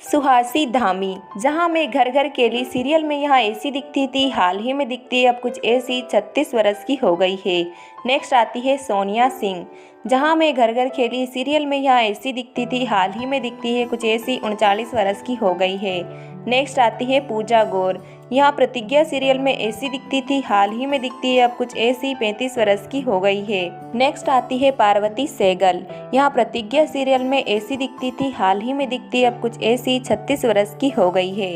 सुहासी धामी, जहां मैं घर घर केली सीरियल में यहाँ ऐसी दिखती थी, हाल ही में दिखती है अब कुछ ऐसी 36 वर्ष की हो गई है। नेक्स्ट आती है सोनिया सिंह, जहां मैं घर घर खेली सीरियल में यहाँ ऐसी दिखती थी, हाल ही में दिखती है कुछ ऐसी 39 वर्ष की हो गई है। नेक्स्ट आती है पूजा गौर, यहाँ प्रतिज्ञा सीरियल में ऐसी दिखती थी, हाल ही में दिखती है अब कुछ ऐसी 35 वर्ष की हो गई है। नेक्स्ट आती है पार्वती सहगल, यहाँ प्रतिज्ञा सीरियल में ऐसी दिखती थी, हाल ही में दिखती है अब कुछ ऐसी 36 वर्ष की हो गई है।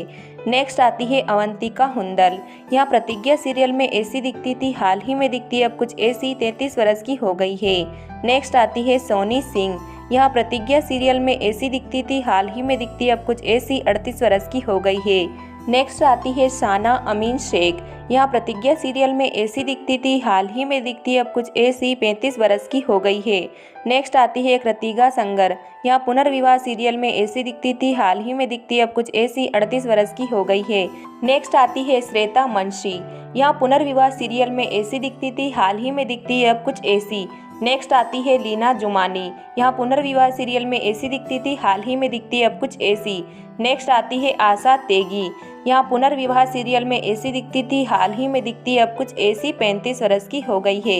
नेक्स्ट आती है अवंतिका हुंदल, यहाँ प्रतिज्ञा सीरियल में ऐसी दिखती थी, हाल ही में दिखती है अब कुछ ऐसी 33 वर्ष की हो गई है। नेक्स्ट आती है सोनी सिंह, यहाँ प्रतिज्ञा सीरियल में ऐसी दिखती थी, हाल ही में दिखती है अब कुछ ऐसी 38 वर्ष की हो गई है। नेक्स्ट आती है शाना अमीन शेख, यहाँ प्रतिज्ञा सीरियल में ऐसी दिखती थी, हाल ही में दिखती है अब कुछ ऐसी 35 वर्ष की हो गई है। नेक्स्ट आती है कृतिका संगर, यहाँ पुनर्विवाह सीरियल में ऐसी दिखती थी, हाल ही में दिखती है अब कुछ ऐसी 38 वर्ष की हो गई है। नेक्स्ट आती है श्वेता मुंशी, यहाँ पुनर्विवाह सीरियल में ऐसी दिखती थी, हाल ही में दिखती है अब कुछ ऐसी। नेक्स्ट आती है लीना जुमानी, यहाँ पुनर्विवाह सीरियल में ऐसी दिखती थी, हाल ही में दिखती है अब कुछ ऐसी। नेक्स्ट आती है आशा तेगी, यहाँ पुनर्विवाह सीरियल में ऐसी दिखती थी, हाल ही में दिखती है अब कुछ ऐसी 35 वर्ष की हो गई है।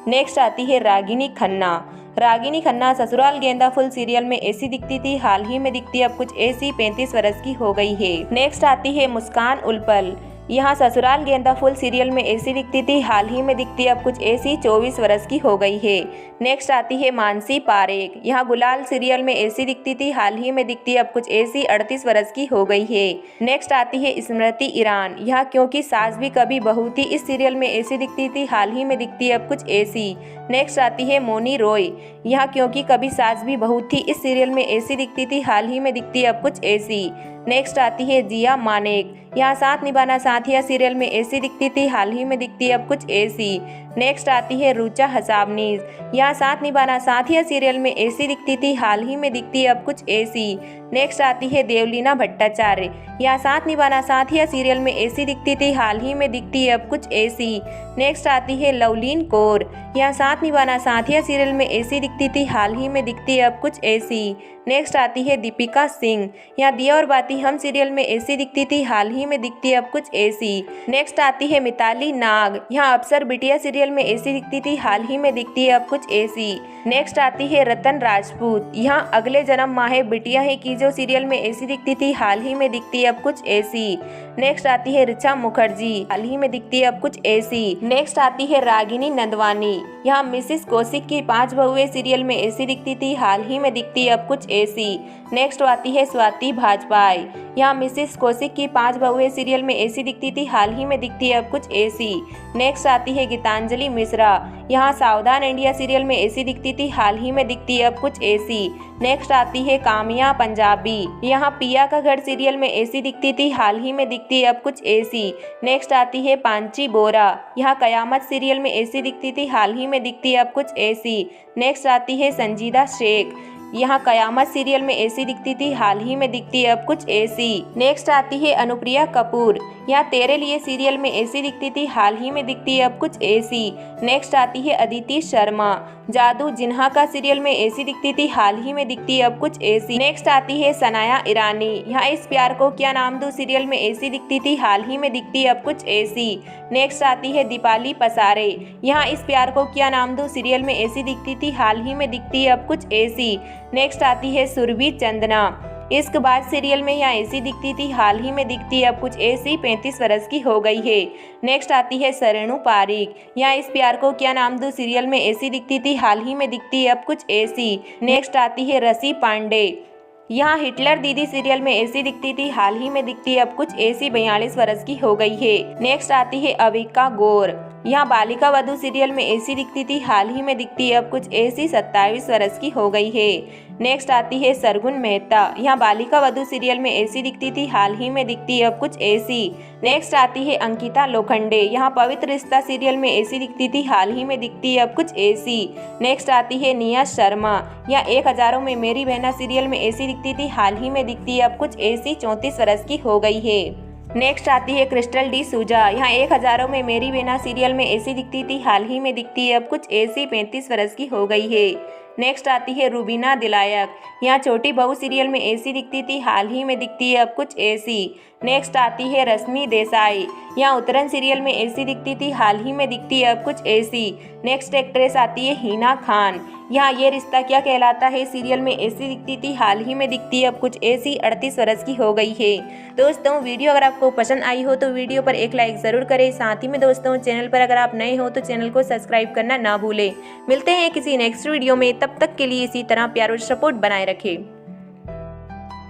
नेक्स्ट आती है रागिनी खन्ना, रागिनी खन्ना ससुराल गेंदा फूल सीरियल में ऐसी दिखती थी, हाल ही में दिखती है अब कुछ ऐसी 35 वर्ष की हो गई है। नेक्स्ट आती है मुस्कान उलपल, यहाँ ससुराल गेंदा फूल सीरियल में ऐसी दिखती थी, हाल ही में दिखती है अब कुछ ऐसी 24 वर्ष की हो गई है। नेक्स्ट आती है मानसी पारेख, यहाँ गुलाल सीरियल में ऐसी दिखती थी, हाल ही में दिखती है अब कुछ ऐसी 38 वर्ष की हो गई है। नेक्स्ट आती है स्मृति ईरान, यहाँ क्योंकि सास भी कभी बहू थी इस सीरियल में ऐसी दिखती थी, हाल ही में दिखती है अब कुछ ऐसी। नेक्स्ट आती है मोनी रॉय, यहाँ क्योंकि कभी सास भी बहू थी इस सीरियल में ऐसी दिखती थी, हाल ही में दिखती है अब कुछ ऐसी। नेक्स्ट आती है जिया मानेक, यहाँ साथ निभाना साथिया सीरियल में ऐसी दिखती थी, हाल ही में दिखती है अब कुछ ऐसी। नेक्स्ट आती है रुचा हसाबनीज, यहाँ साथ निभाना साथिया सीरियल में ऐसी दिखती थी, हाल ही में दिखती है अब कुछ ऐसी। नेक्स्ट आती है देवलीना भट्टाचार्य, यहाँ साथ निभाना साथिया सीरियल में ऐसी दिखती थी, हाल ही में दिखती है अब कुछ ऐसी। नेक्स्ट आती है लवलीन कौर, यहाँ साथ निभाना साथिया सीरियल में ऐसी दिखती थी, हाल ही में दिखती है अब कुछ ऐसी। नेक्स्ट आती है दीपिका सिंह, यहाँ दिया और बाती हम सीरियल में ऐसी दिखती थी, हाल ही में दिखती है अब कुछ ऐसी। नेक्स्ट आती है मिताली नाग, यहाँ अफसर बिटिया सीरियल में ऐसी दिखती थी, हाल ही में दिखती है अब कुछ ऐसी। नेक्स्ट आती है रतन राजपूत, यहाँ अगले जन्म माहे बिटिया है की जो सीरियल में ऐसी दिखती थी, हाल ही में दिखती है अब कुछ ऐसी। नेक्स्ट आती है ऋचा मुखर्जी, हाल ही में दिखती है अब कुछ ऐसी। नेक्स्ट आती है रागिनी नंदवानी, यहाँ मिसेस कौशिक की 5 बहुएं सीरियल में ऐसी दिखती थी, हाल ही में दिखती है अब कुछ ऐसी। नेक्स्ट आती है स्वाति भाजपाई, यहाँ मिसेस कौशिक की 5 बहुएं सीरियल में ऐसी दिखती थी, हाल ही में दिखती है अब कुछ ऐसी। नेक्स्ट आती है गीतांजलि मिश्रा, यहाँ सावधान इंडिया सीरियल में ऐसी दिखती थी, हाल ही में दिखती है अब कुछ ऐसी। नेक्स्ट आती है कामिया पंजाबी, यहाँ पिया का घर सीरियल में ऐसी दिखती थी, हाल ही में दिखती है अब कुछ ऐसी। नेक्स्ट आती है पांची बोरा, यहाँ कयामत सीरियल में ऐसी दिखती थी, हाल ही में दिखती है अब कुछ ऐसी। नेक्स्ट आती है संजीदा शेख, यहाँ कयामत सीरियल में ऐसी दिखती थी, हाल ही में दिखती है अब कुछ ऐसी। नेक्स्ट आती है अनुप्रिया कपूर, यहाँ तेरे लिए सीरियल में ऐसी दिखती थी, हाल ही में दिखती है अब कुछ ऐसी। नेक्स्ट आती है अदिति शर्मा, जादू जिन्हा का सीरियल में ऐसी दिखती थी, हाल ही में दिखती है अब कुछ ऐसी। नेक्स्ट आती है सनाया ईरानी, यहाँ इस प्यार को क्या नाम दूं सीरियल में ऐसी दिखती थी, हाल ही में दिखती है अब कुछ ऐसी। नेक्स्ट आती है दीपाली पसारे, यहाँ इस प्यार को क्या नाम दूं सीरियल में ऐसी दिखती थी, हाल ही में दिखती है अब कुछ ऐसी। नेक्स्ट आती है सुरभि चंदना, इश्क बाज सीरियल में यहाँ ऐसी दिखती थी, हाल ही में दिखती है अब कुछ ऐसी 35 वर्ष की हो गई है। नेक्स्ट आती है सरेणु पारिक, यहाँ इस प्यार को क्या नाम दूं सीरियल में ऐसी दिखती थी, हाल ही में दिखती है अब कुछ ऐसी। नेक्स्ट आती है रसी पांडे, यहाँ हिटलर दीदी सीरियल में ऐसी दिखती थी, हाल ही में दिखती है अब कुछ ऐसी 42 वर्ष की हो गई है। नेक्स्ट आती है अविका गौर, यहाँ बालिका वधू सीरियल में ऐसी दिखती थी, हाल ही में दिखती है अब कुछ ऐसी 27 वर्ष की हो गई है। नेक्स्ट आती है सरगुन मेहता, यहाँ बालिका वधू सीरियल में ऐसी दिखती थी, हाल ही में दिखती है अब कुछ ऐसी। नेक्स्ट आती है अंकिता लोखंडे, यहाँ पवित्र रिश्ता सीरियल में ऐसी दिखती थी, हाल ही में दिखती है अब कुछ ऐसी। नेक्स्ट आती है निया शर्मा, यहाँ 1000 हजारों में मेरी बहना सीरियल में ऐसी दिखती थी, हाल ही में दिखती है अब कुछ ऐसी 34 वर्ष की हो गई है। नेक्स्ट आती है क्रिस्टल डी सूजा, यहाँ 1000 हजारों में मेरी बहना सीरियल में ऐसी दिखती थी, हाल ही में दिखती है अब कुछ ऐसी 35 वर्ष की हो गई है। नेक्स्ट आती है रुबीना दिलायक, यहाँ छोटी बहू सीरियल में ऐसी दिखती थी, हाल ही में दिखती है अब कुछ ऐसी। नेक्स्ट आती है रश्मि देसाई, यहाँ उतरन सीरियल में ऐसी दिखती थी, हाल ही में दिखती है अब कुछ ऐसी। नेक्स्ट एक्ट्रेस आती है हिना खान, यहाँ ये रिश्ता क्या कहलाता है सीरियल में ऐसी दिखती थी, हाल ही में दिखती है अब कुछ ऐसी, 38 वर्ष की हो गई है। दोस्तों वीडियो अगर आपको पसंद आई हो तो वीडियो पर एक लाइक ज़रूर करें। साथ ही में दोस्तों चैनल पर अगर आप नए हो तो चैनल को सब्सक्राइब करना ना भूलें। मिलते हैं किसी नेक्स्ट वीडियो में, तब तक के लिए इसी तरह प्यार और सपोर्ट बनाए रखें।